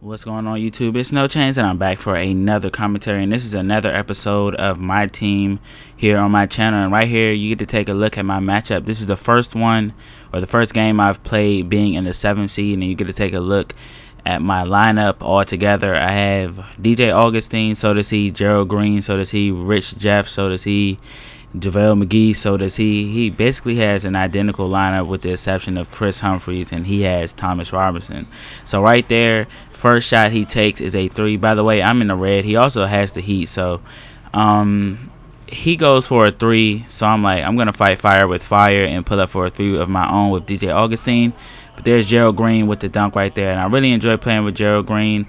What's going on, YouTube? It's NoChainzz, and I'm back for another commentary, and this is another episode of my team here on my channel. And right here, you get to take a look at my matchup. This is the first one, or the first game I've played being in the 7th seed, and you get to take a look at my lineup all together. I have DJ Augustine, so does he. Gerald Green, so does he. Rich Jeff, so does he. JaVale McGee, so does he. He basically has an identical lineup with the exception of Chris Humphries, and he has Thomas Robinson. So right there, first shot he takes is a 3. By the way, I'm in the red. He also has the heat, so he goes for a 3. So I'm like, I'm gonna fight fire with fire and pull up for a 3 of my own with DJ Augustine. But there's Gerald Green with the dunk right there, and I really enjoy playing with Gerald Green.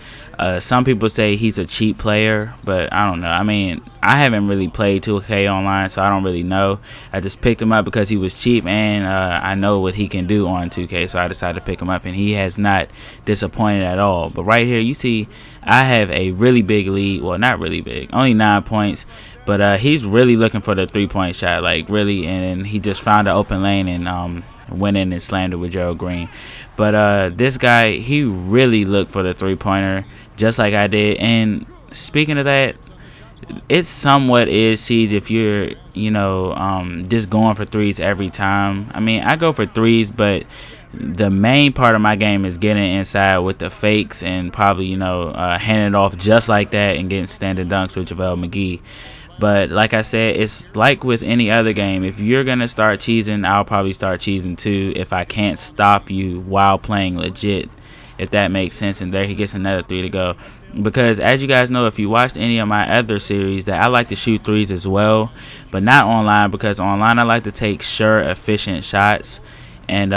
Some people say he's a cheap player, but I don't know. I mean, I haven't really played 2K online, so I don't really know. I just picked him up because he was cheap, and I know what he can do on 2K, so I decided to pick him up, and he has not disappointed at all. But right here, you see I have a really big lead. Well, not really big, only 9 points. But he's really looking for the 3-point shot, like really, and he just found an open lane and went in and slammed it with Gerald Green. But this guy, he really looked for the 3-pointer just like I did. And speaking of that, it somewhat is cheese if you're, just going for 3s every time. I mean, I go for 3s, but the main part of my game is getting inside with the fakes and probably, handing it off just like that and getting standing dunks with JaVale McGee. But like I said, it's like with any other game. If you're going to start cheesing, I'll probably start cheesing too if I can't stop you while playing legit, if that makes sense. And there he gets another 3 to go. Because as you guys know, if you watched any of my other series, that I like to shoot 3s as well. But not online, because online I like to take sure, efficient shots. And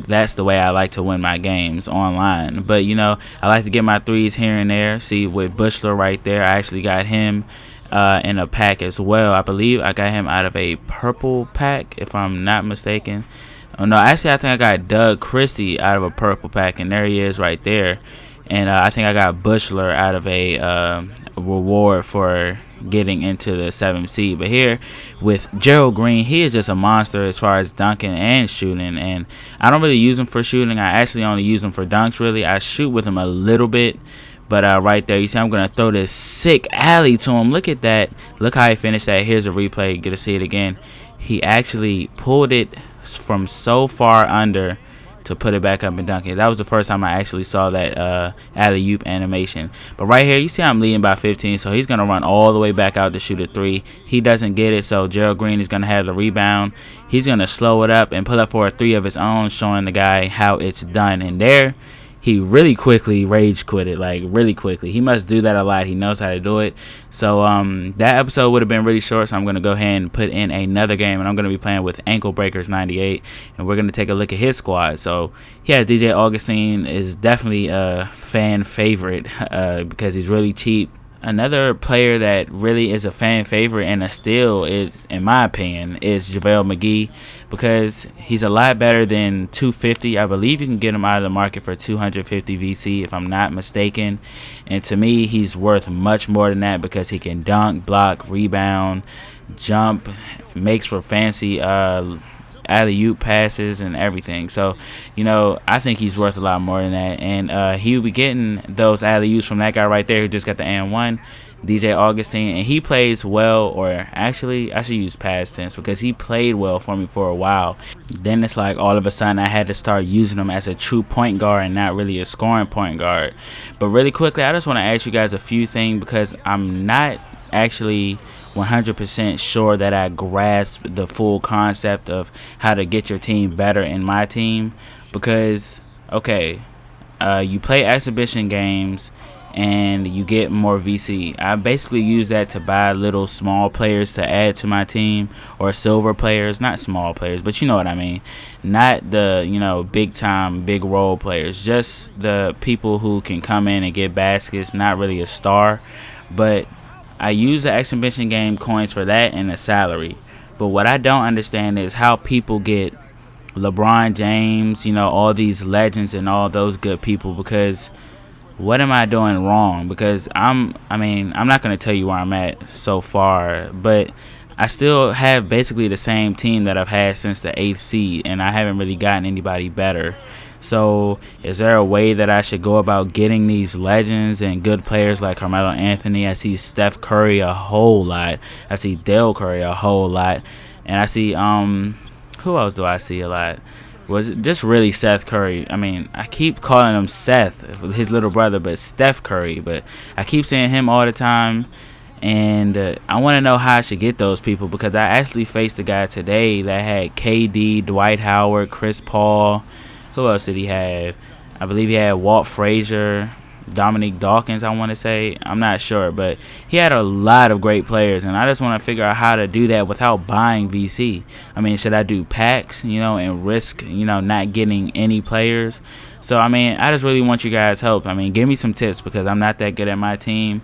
that's the way I like to win my games online. But I like to get my 3s here and there. See, with Bushler right there, I actually got him in a pack as well. I believe I got him out of a purple pack, if I'm not mistaken. Oh no, actually I think I got Doug Christie out of a purple pack, and there he is right there. And I think I got Bushler out of a reward for getting into the 7th seed. But here with Gerald Green, he is just a monster as far as dunking and shooting. And I don't really use him for shooting. I actually only use him for dunks, really. I shoot with him a little bit. But right there, you see I'm going to throw this sick alley to him. Look at that. Look how he finished that. Here's a replay. Get to see it again. He actually pulled it from so far under to put it back up and dunk it. That was the first time I actually saw that alley-oop animation. But right here, you see I'm leading by 15, so he's going to run all the way back out to shoot a 3. He doesn't get it, so Gerald Green is going to have the rebound. He's going to slow it up and pull up for a 3 of his own, showing the guy how it's done. And there, he really quickly rage quitted, like really quickly. He must do that a lot. He knows how to do it. So that episode would have been really short, so I'm going to go ahead and put in another game, and I'm going to be playing with Ankle Breakers 98, and we're going to take a look at his squad. So he has DJ Augustine, is definitely a fan favorite because he's really cheap. Another player that really is a fan favorite and a steal is, in my opinion, is JaVale McGee, because he's a lot better than 250. I believe you can get him out of the market for 250 VC, if I'm not mistaken. And to me, he's worth much more than that because he can dunk, block, rebound, jump, makes for fancy alley-oop passes and everything. So I think he's worth a lot more than that, and he'll be getting those alley-oops from that guy right there who just got the and1, DJ Augustine. And he plays well, or actually I should use past tense, because he played well for me for a while. Then it's like all of a sudden I had to start using him as a true point guard and not really a scoring point guard. But really quickly, I just want to ask you guys a few things, because I'm not actually 100% sure that I grasp the full concept of how to get your team better in my team. Because okay, you play exhibition games and you get more VC. I basically use that to buy little small players to add to my team, or silver players, not small players, but you know what I mean, not the big time big role players, just the people who can come in and get baskets, not really a star. But I use the exhibition game coins for that and the salary. But what I don't understand is how people get LeBron James, all these legends and all those good people, because what am I doing wrong? Because I'm not going to tell you where I'm at so far, but I still have basically the same team that I've had since the 8th seed, and I haven't really gotten anybody better. So is there a way that I should go about getting these legends and good players like Carmelo Anthony? I see Steph Curry a whole lot. I see Dale Curry a whole lot. And I see who else do I see a lot? Was it just really Seth Curry? I mean, I keep calling him Seth, his little brother, but Steph Curry. But I keep saying him all the time. And I want to know how I should get those people, because I actually faced a guy today that had KD, Dwight Howard, Chris Paul. Who else did he have? I believe he had Walt Frazier, Dominique Dawkins, I want to say. I'm not sure, but he had a lot of great players, and I just want to figure out how to do that without buying VC. I mean, should I do packs, and risk, not getting any players? So, I mean, I just really want you guys' help. I mean, give me some tips, because I'm not that good at my team.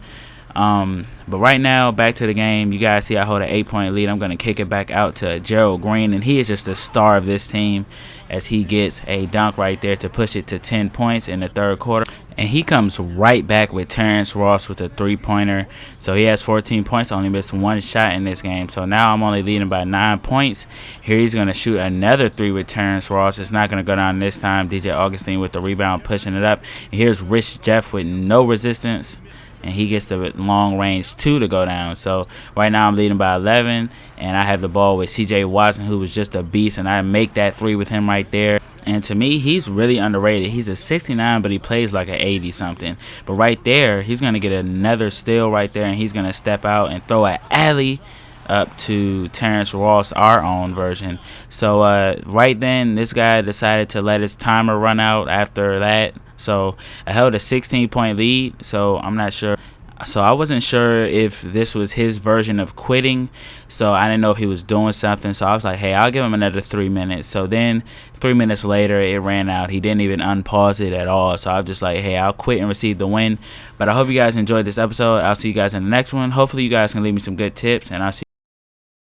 But right now, back to the game. You guys see I hold an 8-point lead. I'm going to kick it back out to Gerald Green, and he is just the star of this team, as he gets a dunk right there to push it to 10 points in the third quarter. And he comes right back with Terrence Ross with a 3-pointer. So he has 14 points, only missed one shot in this game. So now I'm only leading by 9 points. Here he's going to shoot another 3 with Terrence Ross. It's not going to go down this time. DJ Augustine with the rebound, pushing it up. And here's Rich Jeff with no resistance, and he gets the long range 2 to go down. So right now I'm leading by 11, and I have the ball with CJ Watson, who was just a beast, and I make that 3 with him right there. And to me, he's really underrated. He's a 69, but he plays like an 80 something. But right there, he's going to get another steal right there, and he's going to step out and throw an alley up to Terrence Ross, our own version. So right then, this guy decided to let his timer run out after that. So I held a 16-point lead, so I'm not sure. So I wasn't sure if this was his version of quitting, so I didn't know if he was doing something. So I was like, hey, I'll give him another 3 minutes. So then 3 minutes later, it ran out. He didn't even unpause it at all. So I was just like, hey, I'll quit and receive the win. But I hope you guys enjoyed this episode. I'll see you guys in the next one. Hopefully you guys can leave me some good tips, and I'll see you